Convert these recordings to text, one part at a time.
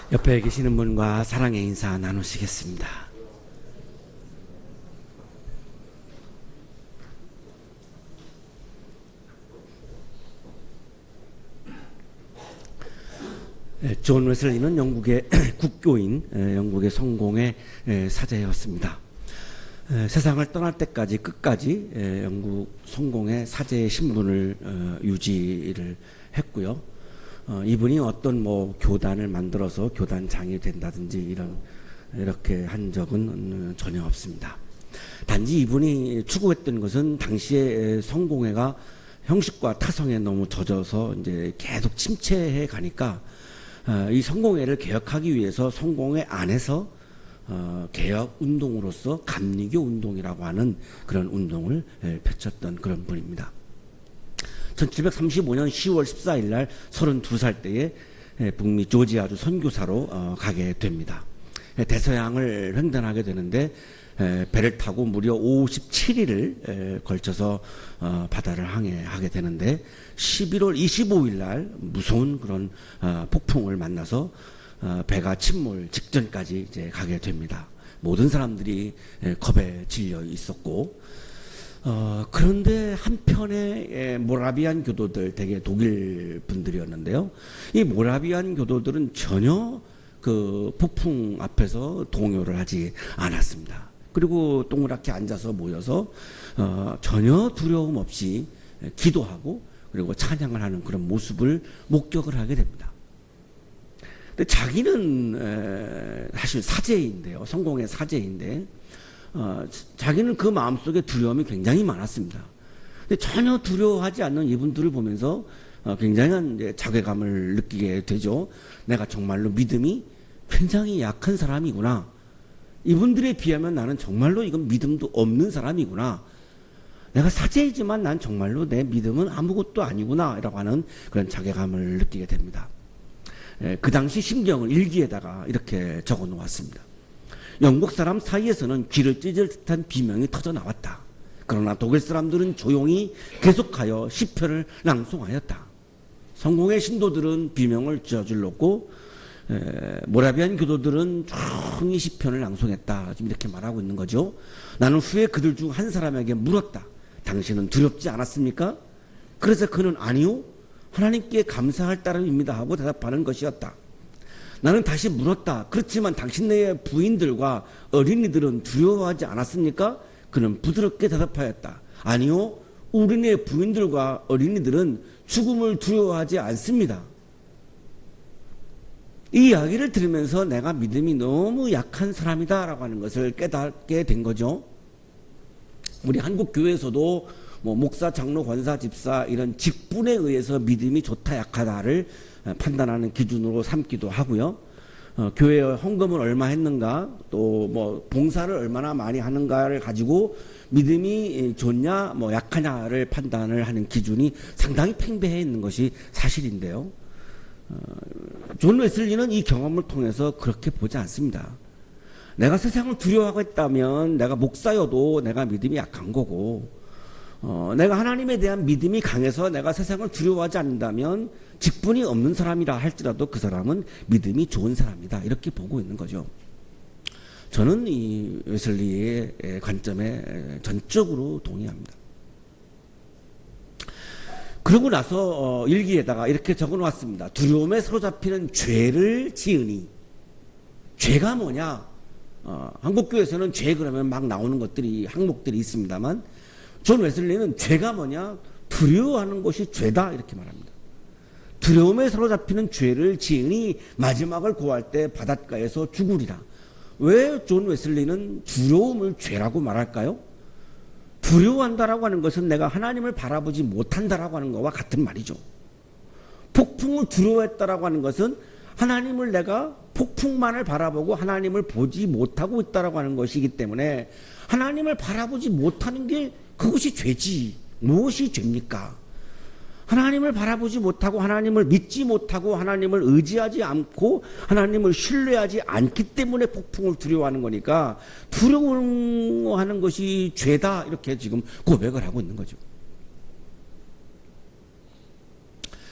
옆에 계시는 분과 사랑의 인사 나누시겠습니다. 존 웨슬리는 영국의 국교인, 영국의 성공의 사제였습니다. 세상을 떠날 때까지 끝까지 영국 성공의 사제의 신분을 유지를 했고요. 이분이 어떤 교단을 만들어서 교단장이 된다든지 이렇게 한 적은 전혀 없습니다. 단지 이분이 추구했던 것은 당시의 성공회가 형식과 타성에 너무 젖어서 이제 계속 침체해 가니까 이 성공회를 개혁하기 위해서 성공회 안에서 개혁 운동으로서 감리교 운동이라고 하는 그런 운동을 펼쳤던 그런 분입니다. 1735년 10월 14일 날 32살 때에 북미 조지아주 선교사로 가게 됩니다. 대서양을 횡단하게 되는데 배를 타고 무려 57일을 걸쳐서 바다를 항해하게 되는데 11월 25일 날 무서운 그런 폭풍을 만나서 배가 침몰 직전까지 이제 가게 됩니다. 모든 사람들이 겁에 질려 있었고 그런데 한편에 모라비안 교도들, 대개 독일 분들이었는데요. 이 모라비안 교도들은 전혀 그 폭풍 앞에서 동요를 하지 않았습니다. 그리고 동그랗게 앉아서 모여서 전혀 두려움 없이 기도하고 그리고 찬양을 하는 그런 모습을 목격을 하게 됩니다. 근데 자기는 사실 사제인데요. 성공의 사제인데 자기는 그 마음속에 두려움이 굉장히 많았습니다. 근데 전혀 두려워하지 않는 이분들을 보면서 굉장한 이제 자괴감을 느끼게 되죠. 내가 정말로 믿음이 굉장히 약한 사람이구나. 이분들에 비하면 나는 정말로 이건 믿음도 없는 사람이구나. 내가 사제이지만 난 정말로 내 믿음은 아무것도 아니구나 라고 하는 그런 자괴감을 느끼게 됩니다. 그 당시 심경을 일기에다가 이렇게 적어 놓았습니다. 영국 사람 사이에서는 귀를 찢을 듯한 비명이 터져 나왔다. 그러나 독일 사람들은 조용히 계속하여 시편을 낭송하였다. 성공의 신도들은 비명을 저질렀고 모라비안 교도들은 조용히 시편을 낭송했다. 지금 이렇게 말하고 있는 거죠. 나는 후에 그들 중 한 사람에게 물었다. 당신은 두렵지 않았습니까? 그래서 그는 아니요. 하나님께 감사할 따름입니다 하고 대답하는 것이었다. 나는 다시 물었다. 그렇지만 당신네의 부인들과 어린이들은 두려워하지 않았습니까? 그는 부드럽게 대답하였다. 아니요. 우리네 부인들과 어린이들은 죽음을 두려워하지 않습니다. 이 이야기를 들으면서 내가 믿음이 너무 약한 사람이다 라고 하는 것을 깨닫게 된 거죠. 우리 한국 교회에서도 목사, 장로, 권사, 집사 이런 직분에 의해서 믿음이 좋다 약하다를 판단하는 기준으로 삼기도 하고요. 교회에 헌금을 얼마 했는가 또 봉사를 얼마나 많이 하는가를 가지고 믿음이 좋냐 약하냐를 판단을 하는 기준이 상당히 팽배해 있는 것이 사실인데요. 존 웨슬리는 이 경험을 통해서 그렇게 보지 않습니다. 내가 세상을 두려워하고 있다면 내가 목사여도 내가 믿음이 약한 거고 내가 하나님에 대한 믿음이 강해서 내가 세상을 두려워하지 않는다면 직분이 없는 사람이라 할지라도 그 사람은 믿음이 좋은 사람이다. 이렇게 보고 있는 거죠. 저는 이 웨슬리의 관점에 전적으로 동의합니다. 그러고 나서 일기에다가 이렇게 적어놓았습니다. 두려움에 사로잡히는 죄를 지으니. 죄가 뭐냐? 한국교회에서는 죄 그러면 막 나오는 것들이 항목들이 있습니다만 존 웨슬리는 죄가 뭐냐? 두려워하는 것이 죄다 이렇게 말합니다. 두려움에 사로잡히는 죄를 지으니 마지막을 고할 때 바닷가에서 죽으리라. 왜 존 웨슬리는 두려움을 죄라고 말할까요? 두려워한다라고 하는 것은 내가 하나님을 바라보지 못한다라고 하는 것과 같은 말이죠. 폭풍을 두려워했다라고 하는 것은 하나님을 내가 폭풍만을 바라보고 하나님을 보지 못하고 있다라고 하는 것이기 때문에 하나님을 바라보지 못하는 게 그것이 죄지. 무엇이 죄입니까? 하나님을 바라보지 못하고 하나님을 믿지 못하고 하나님을 의지하지 않고 하나님을 신뢰하지 않기 때문에 폭풍을 두려워하는 거니까 두려워하는 것이 죄다 이렇게 지금 고백을 하고 있는 거죠.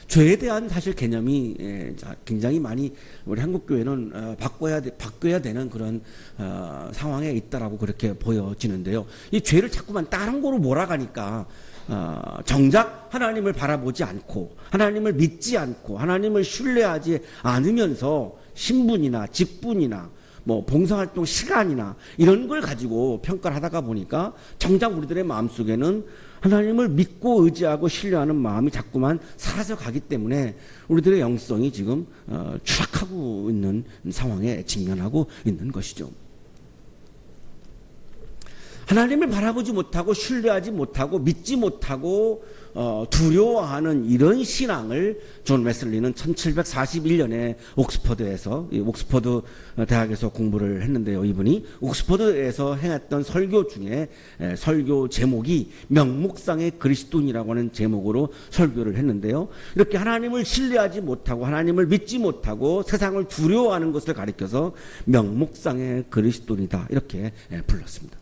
죄에 대한 사실 개념이 굉장히 많이 우리 한국 교회는 바꿔야 되는 그런 상황에 있다라고 그렇게 보여지는데요. 이 죄를 자꾸만 다른 거로 몰아가니까 정작 하나님을 바라보지 않고 하나님을 믿지 않고 하나님을 신뢰하지 않으면서 신분이나 직분이나 뭐 봉사활동 시간이나 이런 걸 가지고 평가를 하다가 보니까 정작 우리들의 마음속에는 하나님을 믿고 의지하고 신뢰하는 마음이 자꾸만 사라져 가기 때문에 우리들의 영성이 지금 추락하고 있는 상황에 직면하고 있는 것이죠. 하나님을 바라보지 못하고 신뢰하지 못하고 믿지 못하고 두려워하는 이런 신앙을 존 웨슬리는 1741년에 옥스퍼드에서 옥스퍼드 대학에서 공부를 했는데요. 이분이 옥스퍼드에서 행했던 설교 중에 설교 제목이 명목상의 그리스도인이라고 하는 제목으로 설교를 했는데요. 이렇게 하나님을 신뢰하지 못하고 하나님을 믿지 못하고 세상을 두려워하는 것을 가리켜서 명목상의 그리스도인이다 이렇게 불렀습니다.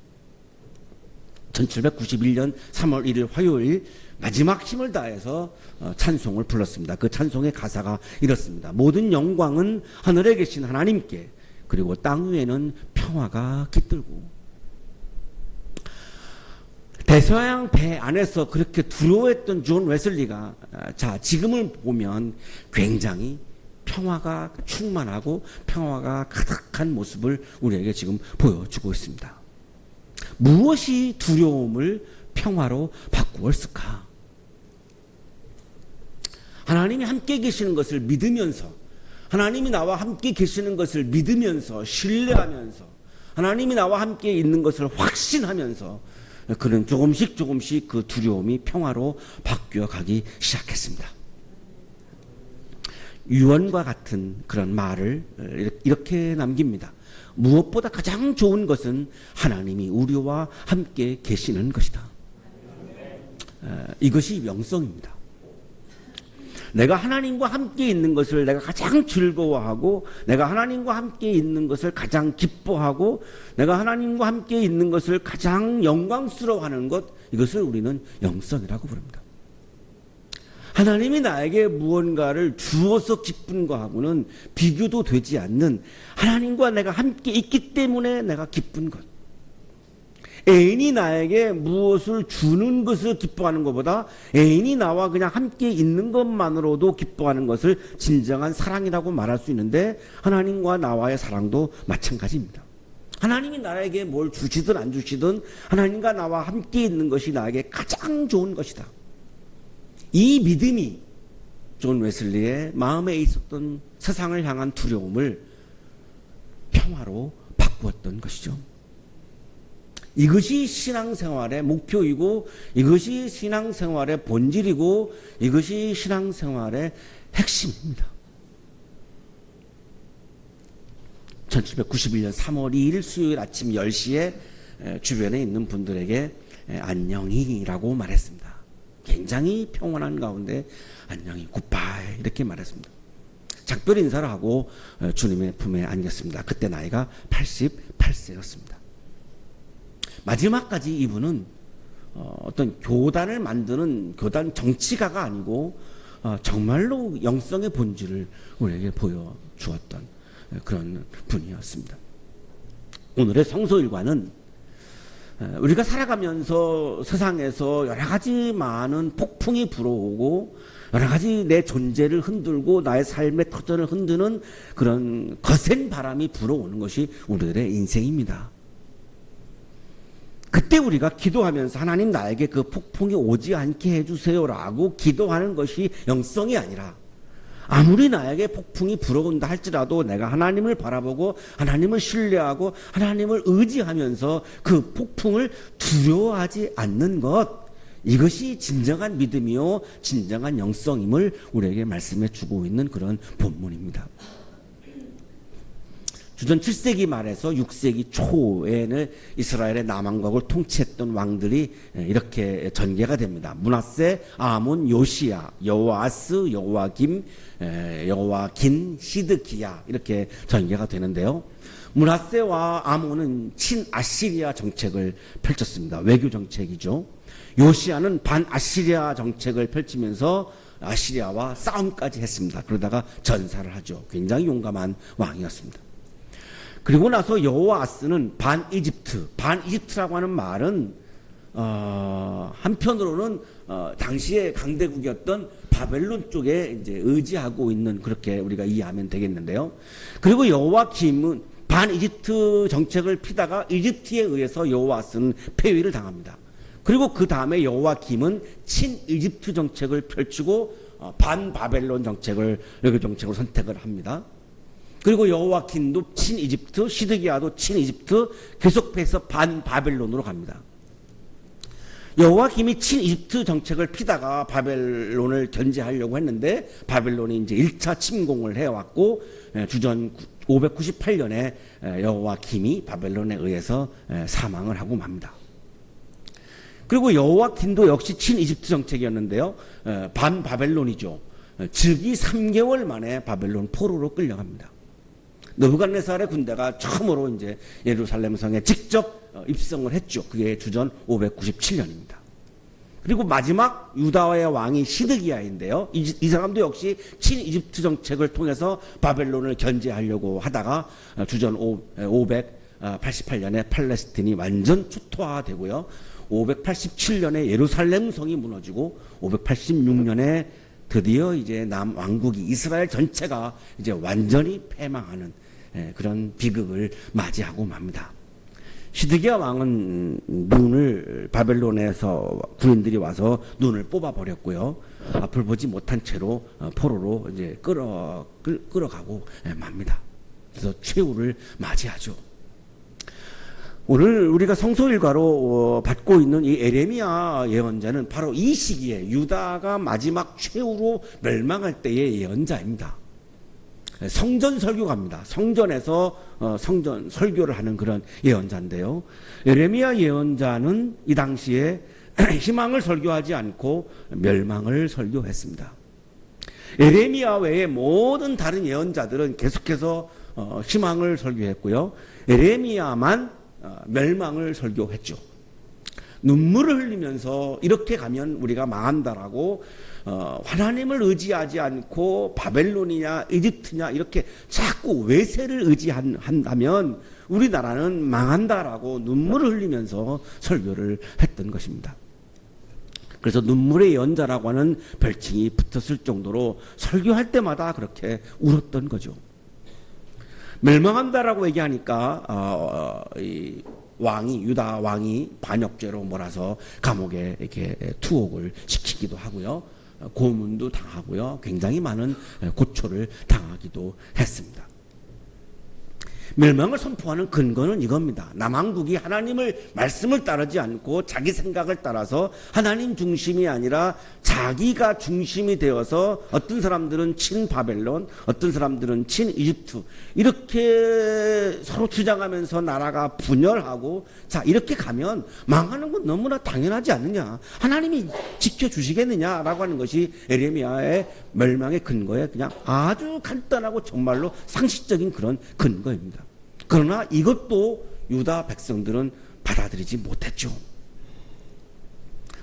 1791년 3월 1일 화요일 마지막 힘을 다해서 찬송을 불렀습니다. 그 찬송의 가사가 이렇습니다. 모든 영광은 하늘에 계신 하나님께, 그리고 땅 위에는 평화가 깃들고. 대서양 배 안에서 그렇게 두려워했던 존 웨슬리가 지금을 보면 굉장히 평화가 충만하고 평화가 가득한 모습을 우리에게 지금 보여주고 있습니다. 무엇이 두려움을 평화로 바꾸었을까? 하나님이 함께 계시는 것을 믿으면서, 하나님이 나와 함께 계시는 것을 믿으면서, 신뢰하면서, 하나님이 나와 함께 있는 것을 확신하면서 그는 조금씩 그 두려움이 평화로 바뀌어 가기 시작했습니다. 유언과 같은 그런 말을 이렇게 남깁니다. 무엇보다 가장 좋은 것은 하나님이 우리와 함께 계시는 것이다. 이것이 영성입니다. 내가 하나님과 함께 있는 것을 내가 가장 즐거워하고, 내가 하나님과 함께 있는 것을 가장 기뻐하고, 내가 하나님과 함께 있는 것을 가장 영광스러워하는 것, 이것을 우리는 영성이라고 부릅니다. 하나님이 나에게 무언가를 주어서 기쁜 거하고는 비교도 되지 않는, 하나님과 내가 함께 있기 때문에 내가 기쁜 것. 애인이 나에게 무엇을 주는 것을 기뻐하는 것보다 애인이 나와 그냥 함께 있는 것만으로도 기뻐하는 것을 진정한 사랑이라고 말할 수 있는데, 하나님과 나와의 사랑도 마찬가지입니다. 하나님이 나에게 뭘 주시든 안 주시든 하나님과 나와 함께 있는 것이 나에게 가장 좋은 것이다. 이 믿음이 존 웨슬리의 마음에 있었던 세상을 향한 두려움을 평화로 바꾸었던 것이죠. 이것이 신앙생활의 목표이고, 이것이 신앙생활의 본질이고, 이것이 신앙생활의 핵심입니다. 1791년 3월 2일 수요일 아침 10시에 주변에 있는 분들에게 안녕히라고 말했습니다. 굉장히 평온한 가운데 안녕히 굿바이 이렇게 말했습니다. 작별 인사를 하고 주님의 품에 안겼습니다. 그때 나이가 88세였습니다. 마지막까지 이분은 어떤 교단을 만드는 교단 정치가가 아니고 정말로 영성의 본질을 우리에게 보여주었던 그런 분이었습니다. 오늘의 성소일과는 우리가 살아가면서 세상에서 여러 가지 많은 폭풍이 불어오고 여러 가지 내 존재를 흔들고 나의 삶의 터전을 흔드는 그런 거센 바람이 불어오는 것이 우리들의 인생입니다. 그때 우리가 기도하면서 하나님 나에게 그 폭풍이 오지 않게 해주세요라고 기도하는 것이 영성이 아니라, 아무리 나에게 폭풍이 불어온다 할지라도 내가 하나님을 바라보고 하나님을 신뢰하고 하나님을 의지하면서 그 폭풍을 두려워하지 않는 것, 이것이 진정한 믿음이요 진정한 영성임을 우리에게 말씀해 주고 있는 그런 본문입니다. 주전 7세기 말에서 6세기 초에는 이스라엘의 남왕국을 통치했던 왕들이 이렇게 전개가 됩니다. 므낫세, 아몬, 요시야, 여호아스, 여호와김, 여호와긴, 시드기야 이렇게 전개가 되는데요. 므낫세와 아몬은 친아시리아 정책을 펼쳤습니다. 외교 정책이죠. 요시야는 반아시리아 정책을 펼치면서 아시리아와 싸움까지 했습니다. 그러다가 전사를 하죠. 굉장히 용감한 왕이었습니다. 그리고 나서 여호아스는 반이집트라고 하는 말은 한편으로는 당시의 강대국이었던 바벨론 쪽에 이제 의지하고 있는, 그렇게 우리가 이해하면 되겠는데요. 그리고 여호와김은 반이집트 정책을 피다가 이집트에 의해서 여호아스는 폐위를 당합니다. 그리고 그 다음에 여호와김은 친이집트 정책을 펼치고 반바벨론 정책을 선택을 합니다. 그리고 여호와김도 친이집트, 시드기야도 친이집트, 계속해서 반바벨론으로 갑니다. 여호와김이 친이집트 정책을 피다가 바벨론을 견제하려고 했는데 바벨론이 이제 1차 침공을 해왔고 주전 598년에 여호와김이 바벨론에 의해서 사망을 하고 맙니다. 그리고 여호와김도 역시 친이집트 정책이었는데요. 반바벨론이죠. 즉위 3개월 만에 바벨론 포로로 끌려갑니다. 느부갓네살의 군대가 처음으로 이제 예루살렘 성에 직접 입성을 했죠. 그게 주전 597년입니다. 그리고 마지막 유다의 왕이 시드기야인데요. 이 사람도 역시 친이집트 정책을 통해서 바벨론을 견제하려고 하다가 주전 588년에 팔레스틴이 완전 초토화되고요. 587년에 예루살렘 성이 무너지고 586년에 드디어 이제 남왕국이 이스라엘 전체가 이제 완전히 패망하는 그런 비극을 맞이하고 맙니다. 시드기야 왕은 눈을 바벨론에서 군인들이 와서 눈을 뽑아버렸고요. 앞을 보지 못한 채로 포로로 이제 끌어가고 맙니다. 그래서 최후를 맞이하죠. 오늘 우리가 성소일가로 받고 있는 이 에레미야 예언자는 바로 이 시기에 유다가 마지막 최후로 멸망할 때의 예언자입니다. 성전 설교가입니다. 성전에서 성전 설교를 하는 그런 예언자인데요. 에레미야 예언자는 이 당시에 희망을 설교하지 않고 멸망을 설교했습니다. 에레미야 외에 모든 다른 예언자들은 계속해서 희망을 설교했고요. 에레미야만 멸망을 설교했죠. 눈물을 흘리면서 이렇게 가면 우리가 망한다라고 하나님을 의지하지 않고 바벨론이냐 이집트냐 이렇게 자꾸 외세를 의지한다면 우리나라는 망한다라고 눈물을 흘리면서 설교를 했던 것입니다. 그래서 눈물의 예언자라고 하는 별칭이 붙었을 정도로 설교할 때마다 그렇게 울었던 거죠. 멸망한다라고 얘기하니까 유다 왕이 반역죄로 몰아서 감옥에 이렇게 투옥을 시키기도 하고요. 고문도 당하고요. 굉장히 많은 고초를 당하기도 했습니다. 멸망을 선포하는 근거는 이겁니다. 남왕국이 하나님을 말씀을 따르지 않고 자기 생각을 따라서 하나님 중심이 아니라 자기가 중심이 되어서 어떤 사람들은 친바벨론, 어떤 사람들은 친이집트 이렇게 서로 주장하면서 나라가 분열하고 자 이렇게 가면 망하는 건 너무나 당연하지 않느냐, 하나님이 지켜주시겠느냐라고 하는 것이 에레미야의 멸망의 근거에 그냥 아주 간단하고 정말로 상식적인 그런 근거입니다. 그러나 이것도 유다 백성들은 받아들이지 못했죠.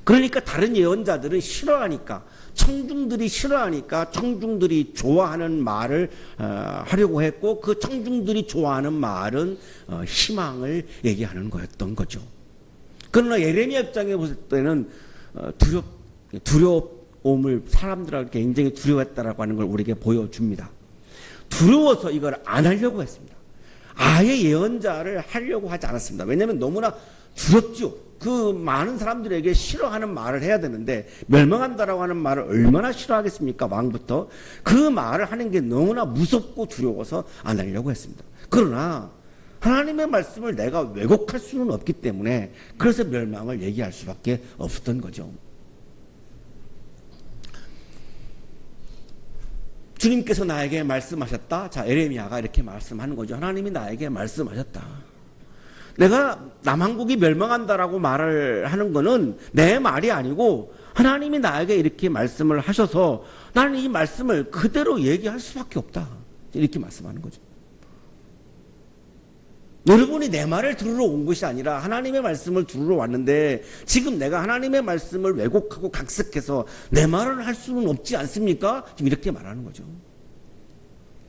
그러니까 다른 예언자들은 싫어하니까, 청중들이 싫어하니까 청중들이 좋아하는 말을 하려고 했고, 그 청중들이 좋아하는 말은 희망을 얘기하는 거였던 거죠. 그러나 예레미야 입장에 봤을 때는 두려움을 사람들에게 굉장히 두려워했다라고 하는 걸 우리에게 보여줍니다. 두려워서 이걸 안 하려고 했습니다. 아예 예언자를 하려고 하지 않았습니다. 왜냐하면 너무나 두렵죠. 그 많은 사람들에게 싫어하는 말을 해야 되는데 멸망한다라고 하는 말을 얼마나 싫어하겠습니까? 왕부터. 그 말을 하는 게 너무나 무섭고 두려워서 안 하려고 했습니다. 그러나 하나님의 말씀을 내가 왜곡할 수는 없기 때문에 그래서 멸망을 얘기할 수밖에 없었던 거죠. 주님께서 나에게 말씀하셨다. 자, 에레미야가 이렇게 말씀하는 거죠. 하나님이 나에게 말씀하셨다. 내가 남한국이 멸망한다라고 말을 하는 거는 내 말이 아니고 하나님이 나에게 이렇게 말씀을 하셔서 나는 이 말씀을 그대로 얘기할 수밖에 없다. 이렇게 말씀하는 거죠. 여러분이 내 말을 들으러 온 것이 아니라 하나님의 말씀을 들으러 왔는데 지금 내가 하나님의 말씀을 왜곡하고 각색해서 내 말을 할 수는 없지 않습니까? 지금 이렇게 말하는 거죠.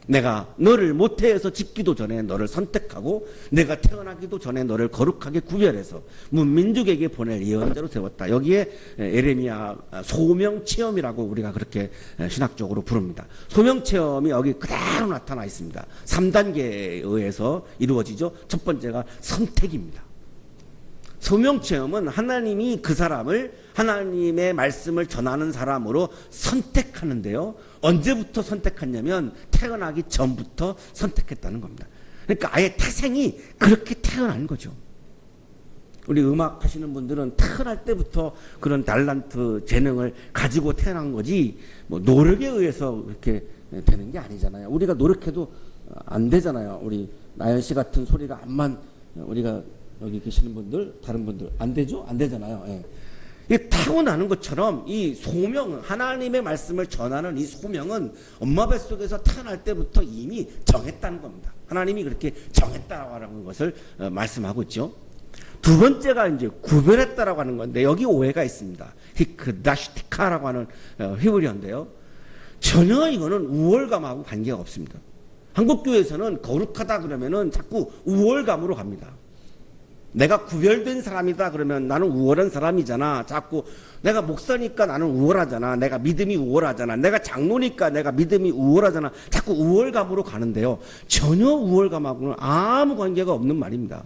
내가 너를 모태에서 짓기도 전에 너를 선택하고 내가 태어나기도 전에 너를 거룩하게 구별해서 문민족에게 보낼 예언자로 세웠다. 여기에 예레미야 소명체험이라고 우리가 그렇게 신학적으로 부릅니다. 소명체험이 여기 그대로 나타나 있습니다. 3단계에 의해서 이루어지죠. 첫 번째가 선택입니다. 소명체험은 하나님이 그 사람을 하나님의 말씀을 전하는 사람으로 선택하는데요. 언제부터 선택했냐면 태어나기 전부터 선택했다는 겁니다. 그러니까 아예 태생이 그렇게 태어난 거죠. 우리 음악 하시는 분들은 태어날 때부터 그런 달란트 재능을 가지고 태어난 거지 뭐 노력에 의해서 이렇게 되는 게 아니잖아요. 우리가 노력해도 안 되잖아요. 우리 나연 씨 같은 소리가 암만 우리가 여기 계시는 분들, 다른 분들 안 되죠? 안 되잖아요. 예. 이게 타고나는 것처럼 이 소명, 하나님의 말씀을 전하는 이 소명은 엄마 뱃속에서 태어날 때부터 이미 정했다는 겁니다. 하나님이 그렇게 정했다라는 것을 말씀하고 있죠. 두 번째가 이제 구별했다라고 하는 건데 여기 오해가 있습니다. 히크다시티카라고 하는 히브리어인데요. 전혀 이거는 우월감하고 관계가 없습니다. 한국교회에서는 거룩하다 그러면은 자꾸 우월감으로 갑니다. 내가 구별된 사람이다 그러면 나는 우월한 사람이잖아. 자꾸 내가 목사니까 나는 우월하잖아. 내가 믿음이 우월하잖아. 내가 장로니까 내가 믿음이 우월하잖아. 자꾸 우월감으로 가는데요. 전혀 우월감하고는 아무 관계가 없는 말입니다.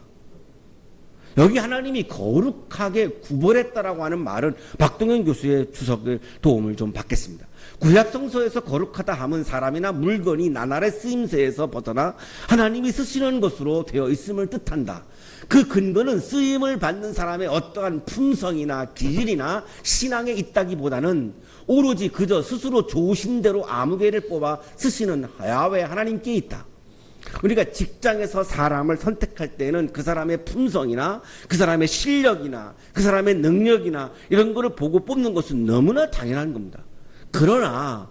여기 하나님이 거룩하게 구별했다라고 하는 말은 박동현 교수의 주석의 도움을 좀 받겠습니다. 구약성서에서 거룩하다 함은 사람이나 물건이 나날의 쓰임새에서 벗어나 하나님이 쓰시는 것으로 되어 있음을 뜻한다. 그 근거는 쓰임을 받는 사람의 어떠한 품성이나 기질이나 신앙에 있다기보다는 오로지 그저 스스로 좋으신 대로 아무개를 뽑아 쓰시는 야훼 하나님께 있다. 우리가 직장에서 사람을 선택할 때는 그 사람의 품성이나 그 사람의 실력이나 그 사람의 능력이나 이런 거를 보고 뽑는 것은 너무나 당연한 겁니다. 그러나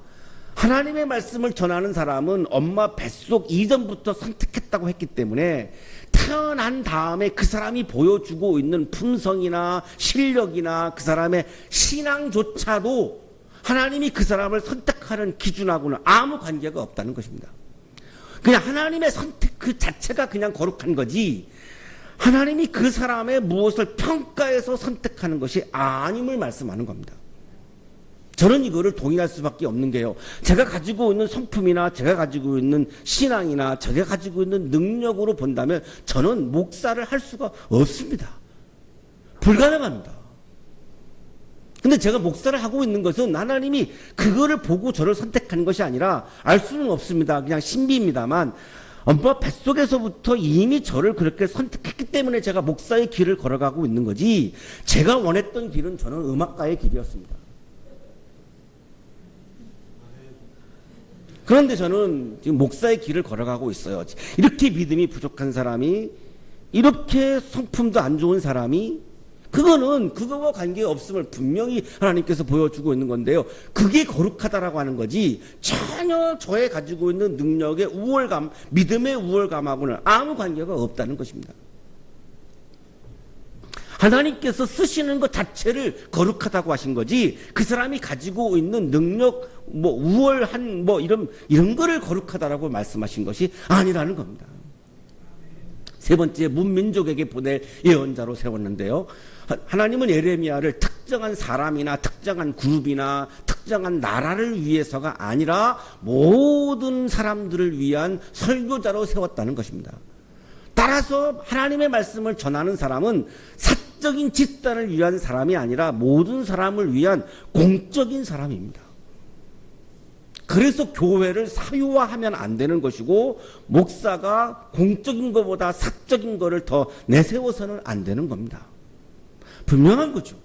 하나님의 말씀을 전하는 사람은 엄마 뱃속 이전부터 선택했다고 했기 때문에 태어난 다음에 그 사람이 보여주고 있는 품성이나 실력이나 그 사람의 신앙조차도 하나님이 그 사람을 선택하는 기준하고는 아무 관계가 없다는 것입니다. 그냥 하나님의 선택 그 자체가 그냥 거룩한 거지 하나님이 그 사람의 무엇을 평가해서 선택하는 것이 아님을 말씀하는 겁니다. 저는 이거를 동의할 수밖에 없는 게요. 제가 가지고 있는 성품이나 제가 가지고 있는 신앙이나 제가 가지고 있는 능력으로 본다면 저는 목사를 할 수가 없습니다. 불가능합니다. 근데 제가 목사를 하고 있는 것은 하나님이 그거를 보고 저를 선택한 것이 아니라 알 수는 없습니다. 그냥 신비입니다만 엄마 뱃속에서부터 이미 저를 그렇게 선택했기 때문에 제가 목사의 길을 걸어가고 있는 거지 제가 원했던 길은 저는 음악가의 길이었습니다. 그런데 저는 지금 목사의 길을 걸어가고 있어요. 이렇게 믿음이 부족한 사람이 이렇게 성품도 안 좋은 사람이 그거는 그거와 관계없음을 분명히 하나님께서 보여주고 있는 건데요. 그게 거룩하다라고 하는 거지 전혀 저의 가지고 있는 능력의 우월감, 믿음의 우월감하고는 아무 관계가 없다는 것입니다. 하나님께서 쓰시는 것 자체를 거룩하다고 하신 거지 그 사람이 가지고 있는 능력, 우월한 이런 거를 거룩하다라고 말씀하신 것이 아니라는 겁니다. 세 번째, 문민족에게 보낼 예언자로 세웠는데요. 하나님은 예레미야를 특정한 사람이나 특정한 그룹이나 특정한 나라를 위해서가 아니라 모든 사람들을 위한 설교자로 세웠다는 것입니다. 따라서 하나님의 말씀을 전하는 사람은 사적인 집단을 위한 사람이 아니라 모든 사람을 위한 공적인 사람입니다. 그래서 교회를 사유화하면 안 되는 것이고 목사가 공적인 것보다 사적인 것을 더 내세워서는 안 되는 겁니다. 분명한 거죠.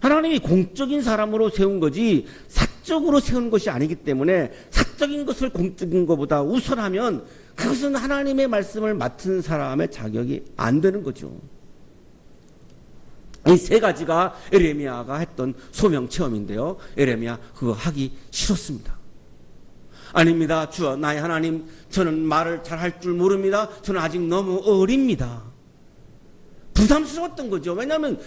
하나님이 공적인 사람으로 세운 거지 사적으로 세운 것이 아니기 때문에 사적인 것을 공적인 것보다 우선하면 그것은 하나님의 말씀을 맡은 사람의 자격이 안 되는 거죠. 이 세 가지가 예레미야가 했던 소명 체험인데요. 예레미야 그거 하기 싫었습니다. 아닙니다. 주여, 나의 하나님, 저는 말을 잘할 줄 모릅니다. 저는 아직 너무 어립니다. 부담스러웠던 거죠. 왜냐하면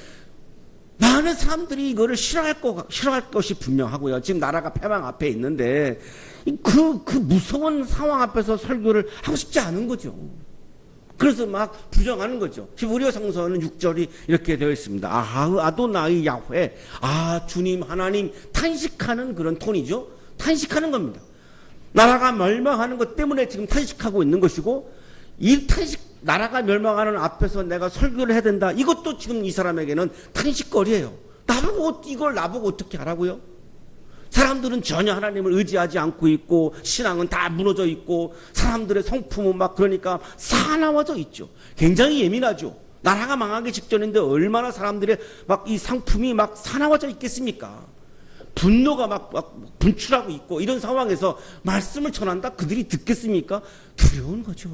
많은 사람들이 이거를 싫어할 것이 분명하고요. 지금 나라가 패망 앞에 있는데 그 무서운 상황 앞에서 설교를 하고 싶지 않은 거죠. 그래서 막 부정하는 거죠. 히브리어 성서는 6절이 이렇게 되어 있습니다. 아도나이 야훼, 주님 하나님, 탄식하는 그런 톤이죠. 탄식하는 겁니다. 나라가 멸망하는 것 때문에 지금 탄식하고 있는 것이고, 이 나라가 멸망하는 앞에서 내가 설교를 해야 된다. 이것도 지금 이 사람에게는 탄식거리예요. 이걸 나보고 어떻게 하라고요? 사람들은 전혀 하나님을 의지하지 않고 있고, 신앙은 다 무너져 있고, 사람들의 성품은 막 그러니까 사나워져 있죠. 굉장히 예민하죠. 나라가 망하기 직전인데 얼마나 사람들의 막 이 상품이 막 사나워져 있겠습니까? 분노가 막 분출하고 있고, 이런 상황에서 말씀을 전한다? 그들이 듣겠습니까? 두려운 거죠.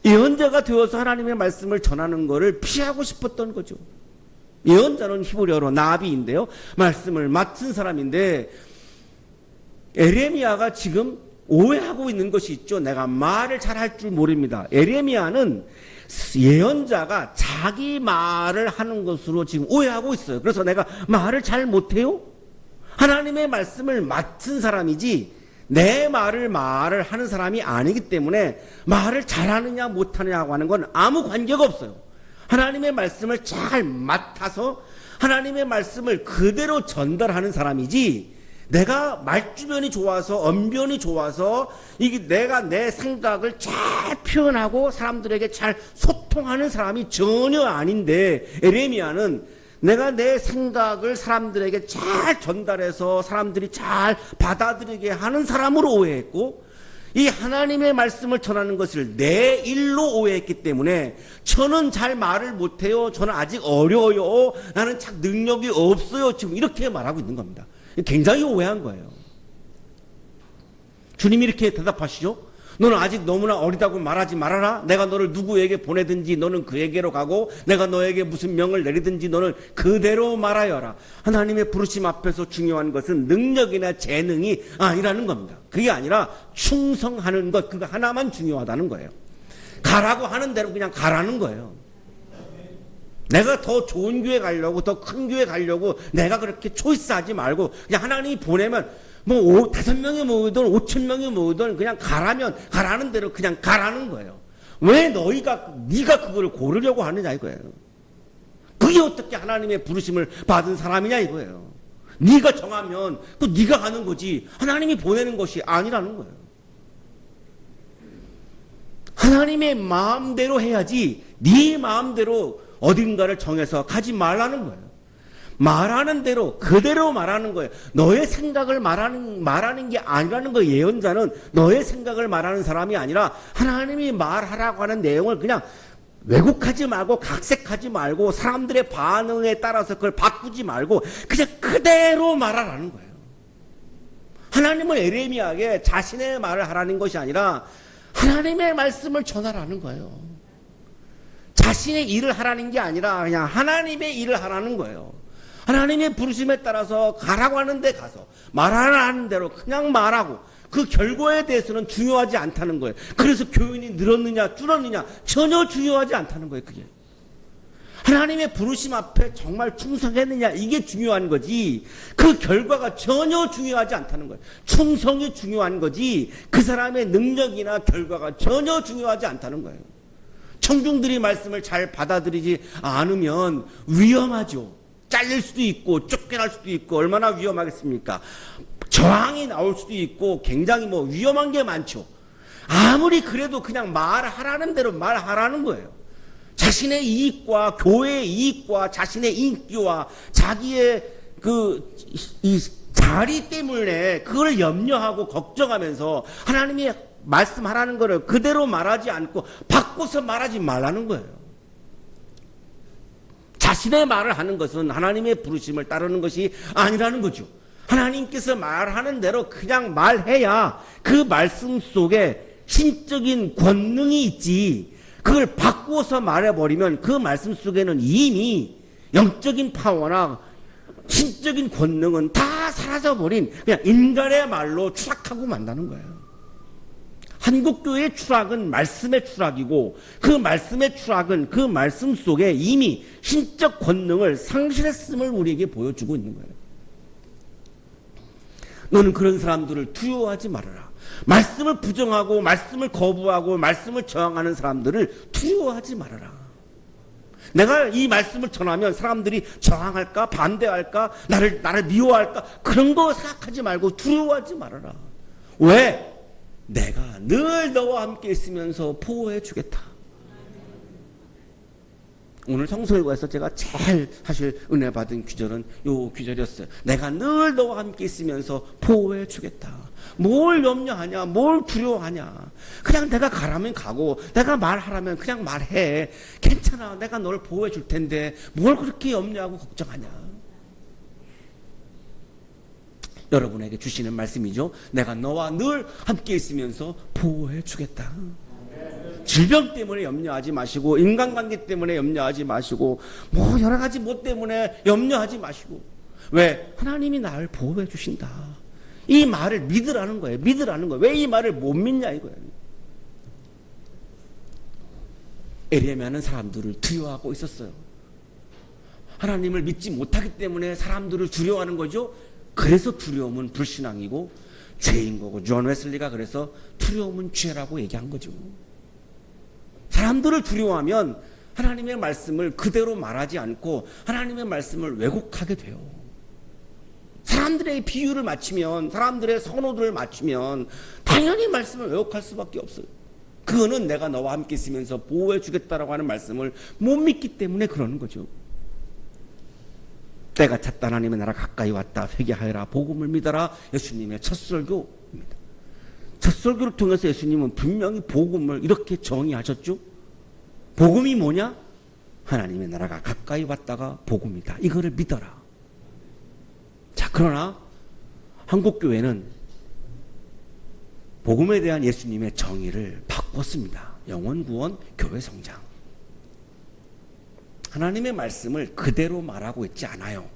예언자가 되어서 하나님의 말씀을 전하는 것을 피하고 싶었던 거죠. 예언자는 히브리어로 나비인데요, 말씀을 맡은 사람인데, 에레미야가 지금 오해하고 있는 것이 있죠. 내가 말을 잘할 줄 모릅니다. 에레미야는 예언자가 자기 말을 하는 것으로 지금 오해하고 있어요. 그래서 내가 말을 잘 못해요? 하나님의 말씀을 맡은 사람이지 내 말을 하는 사람이 아니기 때문에 말을 잘하느냐 못하느냐고 하는 건 아무 관계가 없어요. 하나님의 말씀을 잘 맡아서 하나님의 말씀을 그대로 전달하는 사람이지, 내가 말주변이 좋아서 언변이 좋아서 내가 내 생각을 잘 표현하고 사람들에게 잘 소통하는 사람이 전혀 아닌데, 에레미야는 내가 내 생각을 사람들에게 잘 전달해서 사람들이 잘 받아들이게 하는 사람으로 오해했고, 이 하나님의 말씀을 전하는 것을 내 일로 오해했기 때문에 저는 잘 말을 못해요. 저는 아직 어려워요. 나는 참 능력이 없어요. 지금 이렇게 말하고 있는 겁니다. 굉장히 오해한 거예요. 주님이 이렇게 대답하시죠. 너는 아직 너무나 어리다고 말하지 말아라. 내가 너를 누구에게 보내든지 너는 그에게로 가고, 내가 너에게 무슨 명을 내리든지 너는 그대로 말하여라. 하나님의 부르심 앞에서 중요한 것은 능력이나 재능이 아니라는 겁니다. 그게 아니라 충성하는 것, 그거 하나만 중요하다는 거예요. 가라고 하는 대로 그냥 가라는 거예요. 내가 더 좋은 교회 가려고, 더 큰 교회 가려고 내가 그렇게 초이스하지 말고, 그냥 하나님이 보내면 5,000명이 모이든 5,000명이 모이든 그냥 가라는 대로 그냥 가라는 거예요. 왜 네가 그걸 고르려고 하느냐 이거예요. 그게 어떻게 하나님의 부르심을 받은 사람이냐 이거예요. 네가 정하면 또 네가 가는 거지 하나님이 보내는 것이 아니라는 거예요. 하나님의 마음대로 해야지 네 마음대로 어딘가를 정해서 가지 말라는 거예요. 말하는 대로 그대로 말하는 거예요. 너의 생각을 말하는 게 아니라는 거예요. 예언자는 너의 생각을 말하는 사람이 아니라 하나님이 말하라고 하는 내용을 그냥 왜곡하지 말고 각색하지 말고 사람들의 반응에 따라서 그걸 바꾸지 말고 그냥 그대로 말하라는 거예요. 하나님은 에레미야에게 자신의 말을 하라는 것이 아니라 하나님의 말씀을 전하라는 거예요. 자신의 일을 하라는 게 아니라 그냥 하나님의 일을 하라는 거예요. 하나님의 부르심에 따라서 가라고 하는데 가서 말하라는 대로 그냥 말하고 그 결과에 대해서는 중요하지 않다는 거예요. 그래서 교인이 늘었느냐 줄었느냐 전혀 중요하지 않다는 거예요. 그게 하나님의 부르심 앞에 정말 충성했느냐 이게 중요한 거지 그 결과가 전혀 중요하지 않다는 거예요. 충성이 중요한 거지 그 사람의 능력이나 결과가 전혀 중요하지 않다는 거예요. 청중들이 말씀을 잘 받아들이지 않으면 위험하죠. 잘릴 수도 있고 쫓겨날 수도 있고 얼마나 위험하겠습니까? 저항이 나올 수도 있고 굉장히 위험한 게 많죠. 아무리 그래도 그냥 말하라는 대로 말하라는 거예요. 자신의 이익과 교회의 이익과 자신의 인기와 자기의 이 자리 때문에 그걸 염려하고 걱정하면서 하나님이 말씀하라는 거를 그대로 말하지 않고 바꿔서 말하지 말라는 거예요. 자신의 말을 하는 것은 하나님의 부르심을 따르는 것이 아니라는 거죠. 하나님께서 말하는 대로 그냥 말해야 그 말씀 속에 신적인 권능이 있지 그걸 바꾸어서 말해버리면 그 말씀 속에는 이미 영적인 파워나 신적인 권능은 다 사라져버린 그냥 인간의 말로 추락하고 만다는 거예요. 한국교회의 추락은 말씀의 추락이고, 그 말씀의 추락은 그 말씀 속에 이미 신적 권능을 상실했음을 우리에게 보여주고 있는 거예요. 너는 그런 사람들을 두려워하지 말아라. 말씀을 부정하고 말씀을 거부하고 말씀을 저항하는 사람들을 두려워하지 말아라. 내가 이 말씀을 전하면 사람들이 저항할까 반대할까 나를 미워할까 그런 거 생각하지 말고 두려워하지 말아라. 왜? 내가 늘 너와 함께 있으면서 보호해 주겠다. 오늘 성서일과에서 제가 제일 사실 은혜 받은 규절은 요 규절이었어요. 내가 늘 너와 함께 있으면서 보호해 주겠다. 뭘 염려하냐, 뭘 두려워하냐. 그냥 내가 가라면 가고 내가 말하라면 그냥 말해. 괜찮아, 내가 너를 보호해 줄 텐데 뭘 그렇게 염려하고 걱정하냐. 여러분에게 주시는 말씀이죠. 내가 너와 늘 함께 있으면서 보호해 주겠다. 질병 때문에 염려하지 마시고, 인간관계 때문에 염려하지 마시고, 뭐 여러 가지 뭐 때문에 염려하지 마시고. 왜? 하나님이 나를 보호해 주신다. 이 말을 믿으라는 거예요. 믿으라는 거예요. 왜 이 말을 못 믿냐 이거예요. 에레미야는 사람들을 두려워하고 있었어요. 하나님을 믿지 못하기 때문에 사람들을 두려워하는 거죠. 그래서 두려움은 불신앙이고 죄인 거고, 존 웨슬리가 그래서 두려움은 죄라고 얘기한 거죠. 사람들을 두려워하면 하나님의 말씀을 그대로 말하지 않고 하나님의 말씀을 왜곡하게 돼요. 사람들의 비유를 맞추면, 사람들의 선호들을 맞추면 당연히 말씀을 왜곡할 수밖에 없어요. 그거는 내가 너와 함께 있으면서 보호해 주겠다라고 하는 말씀을 못 믿기 때문에 그러는 거죠. 때가 찼다, 하나님의 나라 가까이 왔다, 회개하여라, 복음을 믿어라. 예수님의 첫 설교입니다. 첫 설교를 통해서 예수님은 분명히 복음을 이렇게 정의하셨죠. 복음이 뭐냐? 하나님의 나라가 가까이 왔다가 복음이다. 이거를 믿어라. 자, 그러나 한국교회는 복음에 대한 예수님의 정의를 바꿨습니다. 영혼 구원, 교회 성장. 하나님의 말씀을 그대로 말하고 있지 않아요.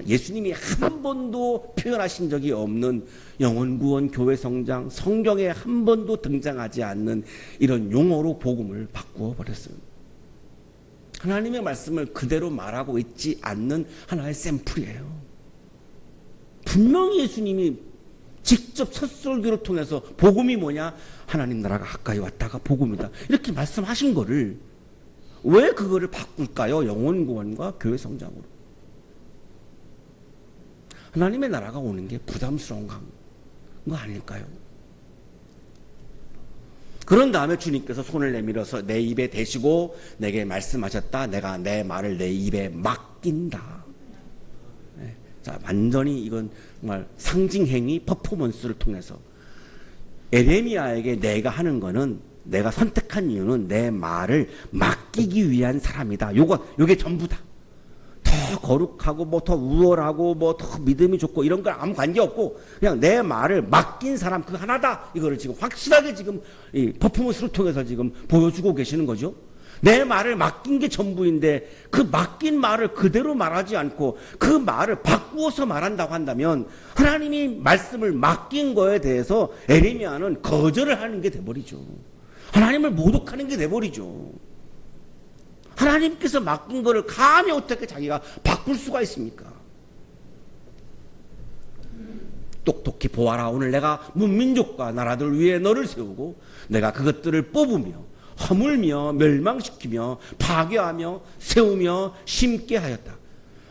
예수님이 한 번도 표현하신 적이 없는 영혼 구원, 교회 성장, 성경에 한 번도 등장하지 않는 이런 용어로 복음을 바꾸어 버렸어요. 하나님의 말씀을 그대로 말하고 있지 않는 하나의 샘플이에요. 분명히 예수님이 직접 첫 설교를 통해서 복음이 뭐냐? 하나님 나라가 가까이 왔다가 복음이다. 이렇게 말씀하신 거를 왜 그거를 바꿀까요? 영혼 구원과 교회 성장으로. 하나님의 나라가 오는 게 부담스러운 거 아닐까요? 그런 다음에 주님께서 손을 내밀어서 내 입에 대시고 내게 말씀하셨다. 내가 내 말을 내 입에 맡긴다. 네. 자, 완전히 이건 정말 상징행위 퍼포먼스를 통해서 에레미야에게 내가 하는 거는, 내가 선택한 이유는 내 말을 맡기기 위한 사람이다. 요게 전부다. 더 거룩하고 뭐 더 우월하고 뭐 더 믿음이 좋고 이런 건 아무 관계 없고 그냥 내 말을 맡긴 사람 그 하나다. 이거를 지금 확실하게 지금 이 퍼포먼스를 통해서 지금 보여주고 계시는 거죠. 내 말을 맡긴 게 전부인데 그 맡긴 말을 그대로 말하지 않고 그 말을 바꾸어서 말한다고 한다면 하나님이 말씀을 맡긴 거에 대해서 에레미야는 거절을 하는 게 돼버리죠. 하나님을 모독하는 게 돼버리죠. 하나님께서 맡긴 거를 감히 어떻게 자기가 바꿀 수가 있습니까? 똑똑히 보아라. 오늘 내가 문민족과 나라들 위에 너를 세우고 내가 그것들을 뽑으며 허물며 멸망시키며 파괴하며 세우며 심게 하였다.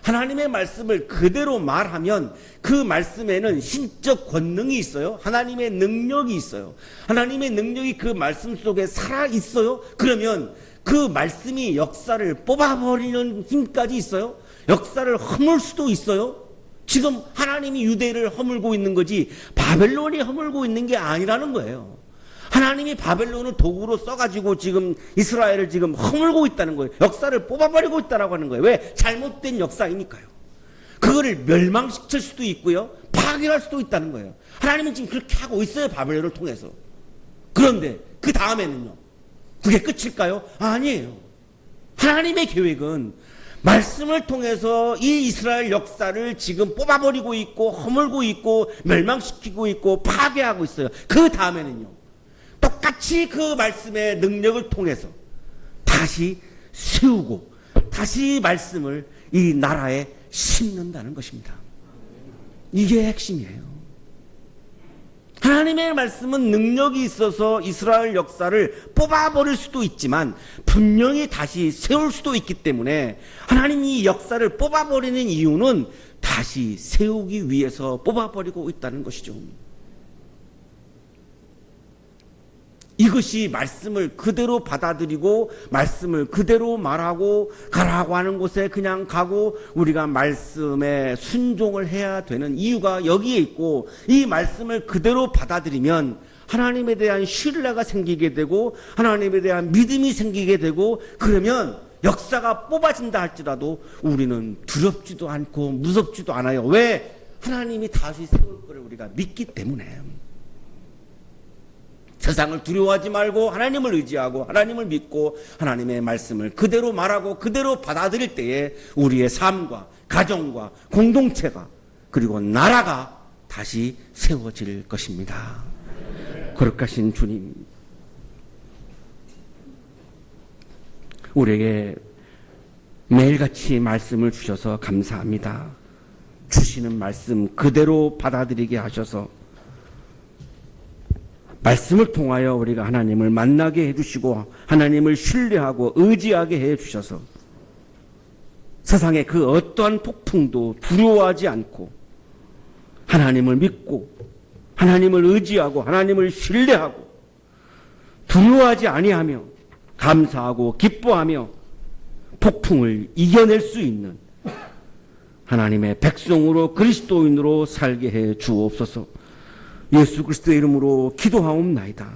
하나님의 말씀을 그대로 말하면 그 말씀에는 신적 권능이 있어요. 하나님의 능력이 있어요. 하나님의 능력이 그 말씀 속에 살아있어요. 그러면 그 말씀이 역사를 뽑아버리는 힘까지 있어요. 역사를 허물 수도 있어요. 지금 하나님이 유대를 허물고 있는 거지 바벨론이 허물고 있는 게 아니라는 거예요. 하나님이 바벨론을 도구로 써가지고 지금 이스라엘을 지금 허물고 있다는 거예요. 역사를 뽑아버리고 있다라고 하는 거예요. 왜? 잘못된 역사이니까요. 그거를 멸망시킬 수도 있고요. 파괴할 수도 있다는 거예요. 하나님은 지금 그렇게 하고 있어요. 바벨론을 통해서. 그런데 그 다음에는요. 그게 끝일까요? 아니에요. 하나님의 계획은 말씀을 통해서 이 이스라엘 역사를 지금 뽑아버리고 있고 허물고 있고 멸망시키고 있고 파괴하고 있어요. 그 다음에는요, 똑같이 그 말씀의 능력을 통해서 다시 세우고 다시 말씀을 이 나라에 심는다는 것입니다. 이게 핵심이에요. 하나님의 말씀은 능력이 있어서 이스라엘 역사를 뽑아버릴 수도 있지만 분명히 다시 세울 수도 있기 때문에 하나님이 이 역사를 뽑아버리는 이유는 다시 세우기 위해서 뽑아버리고 있다는 것이죠. 이것이 말씀을 그대로 받아들이고 말씀을 그대로 말하고 가라고 하는 곳에 그냥 가고 우리가 말씀에 순종을 해야 되는 이유가 여기에 있고, 이 말씀을 그대로 받아들이면 하나님에 대한 신뢰가 생기게 되고 하나님에 대한 믿음이 생기게 되고, 그러면 역사가 뽑아진다 할지라도 우리는 두렵지도 않고 무섭지도 않아요. 왜? 하나님이 다시 세울 것을 우리가 믿기 때문에. 세상을 두려워하지 말고 하나님을 의지하고 하나님을 믿고 하나님의 말씀을 그대로 말하고 그대로 받아들일 때에 우리의 삶과 가정과 공동체가 그리고 나라가 다시 세워질 것입니다. 거룩하신 주님, 우리에게 매일같이 말씀을 주셔서 감사합니다. 주시는 말씀 그대로 받아들이게 하셔서 말씀을 통하여 우리가 하나님을 만나게 해주시고 하나님을 신뢰하고 의지하게 해주셔서 세상의 그 어떠한 폭풍도 두려워하지 않고 하나님을 믿고 하나님을 의지하고 하나님을 신뢰하고 두려워하지 아니하며 감사하고 기뻐하며 폭풍을 이겨낼 수 있는 하나님의 백성으로 그리스도인으로 살게 해 주옵소서. 예수 그리스도의 이름으로 기도하옵나이다.